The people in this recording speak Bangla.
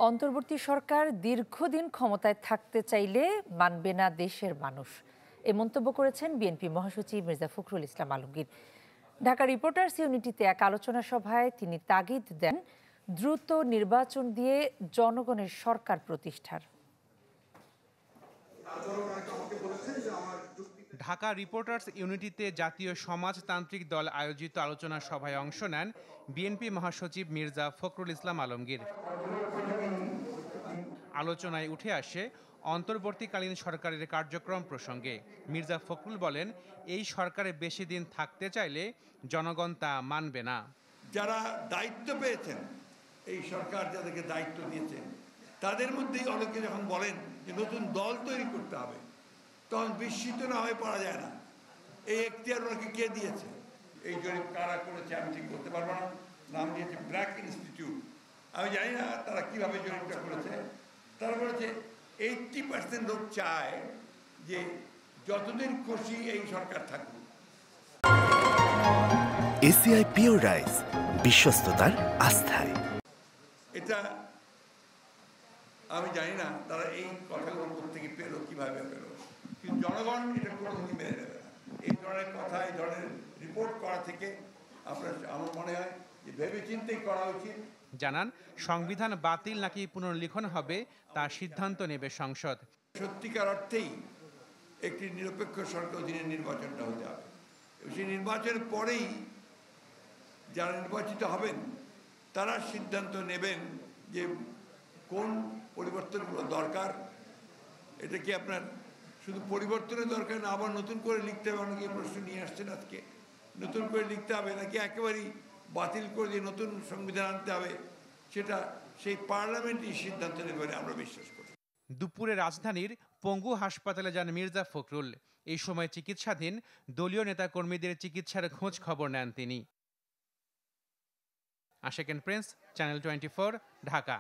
অন্তর্বর্তী সরকার দীর্ঘদিন ক্ষমতায় থাকতে চাইলে মানবে না দেশের মানুষ, এ মন্তব্য করেছেন বিএনপি মহাসচিব মির্জা ফখরুল ইসলাম আলমগীর। ঢাকা রিপোর্টার্স ইউনিটিতে এক আলোচনা সভায় তিনি তাগিদ দেন দ্রুত নির্বাচন দিয়ে জনগণের সরকার প্রতিষ্ঠার। ঢাকা রিপোর্টার্স ইউনিটিতে জাতীয় সমাজতান্ত্রিক দল আয়োজিত আলোচনা সভায় অংশ নেন বিএনপি মহাসচিব মির্জা ফখরুল ইসলাম আলমগীর। আলোচনায় উঠে আসে অন্তর্বর্তীকালীন সরকারের কার্যক্রম প্রসঙ্গে। মির্জা ফখরুল বলেন, এই সরকারে বেশি দিন থাকতে চাইলে জনগণ তা মানবে না। যারা দায়িত্ব পেয়েছেন, এই সরকার যাদেরকে দায়িত্ব দিয়েছেন, তাদের মধ্যেই অনেকে যখন বলেন যে নতুন দল তৈরি করতে হবে, তখন বিস্মিত না হয়ে পড়া যায় না। এই এখতিয়ার ওনাকে কে দিয়েছে? এই জরিপ কারা করেছে আমি ঠিক বলতে পারবো না। নাম দিয়েছে ব্র্যাক ইনস্টিটিউট। আমি জানি না তারা কিভাবে জরিপটা করেছে। তারা বলেছে 80% লোক চায় যে যতদিন খুশি এই সরকার থাকুক। এসিআই পিওর রাইস, বিশ্বস্ততার আস্থায়। এটা আমি জানি না তারা এই কথাগুলো কোত্থেকে পেলো, কিভাবে পেলো, কিন্তু জনগণ এটা কোনোদিনই মেনে নেবে না। এই ধরনের কথা, এই ধরনের রিপোর্ট করা থেকে আমার মনে হয় যে ভেবে চিন্তেই করা উচিত। জানান, সংবিধান বাতিল নাকি পুনর্লিখন হবে তা সিদ্ধান্ত নেবে সংসদ। সত্যিকার অর্থেই একটি নিরপেক্ষ সরকার অধীনে নির্বাচনটা হতে হবে। সেই নির্বাচনের পরেই যারা নির্বাচিত হবেন তারা সিদ্ধান্ত নেবেন যে কোন পরিবর্তনগুলো দরকার। এটা কি আপনার শুধু পরিবর্তনের দরকার না, আবার নতুন করে লিখতে হবে? অনেকে প্রশ্ন নিয়ে আসছেন আজকে, নতুন করে লিখতে হবে নাকি একেবারেই বাতিল করে দিয়ে নতুন সংবিধান আনতে হবে, সেটা সেই পার্লামেন্টই সিদ্ধান্ত নেবে বলে আমরা বিশ্বাস করি। দুপুরে রাজধানীর পঙ্গু হাসপাতালে যান মির্জা ফখরুল। এই সময় চিকিৎসাধীন দলীয় নেতাকর্মীদের চিকিৎসার খোঁজ খবর নেন তিনি। আশিক প্রিন্স, চ্যানেল 24, ঢাকা।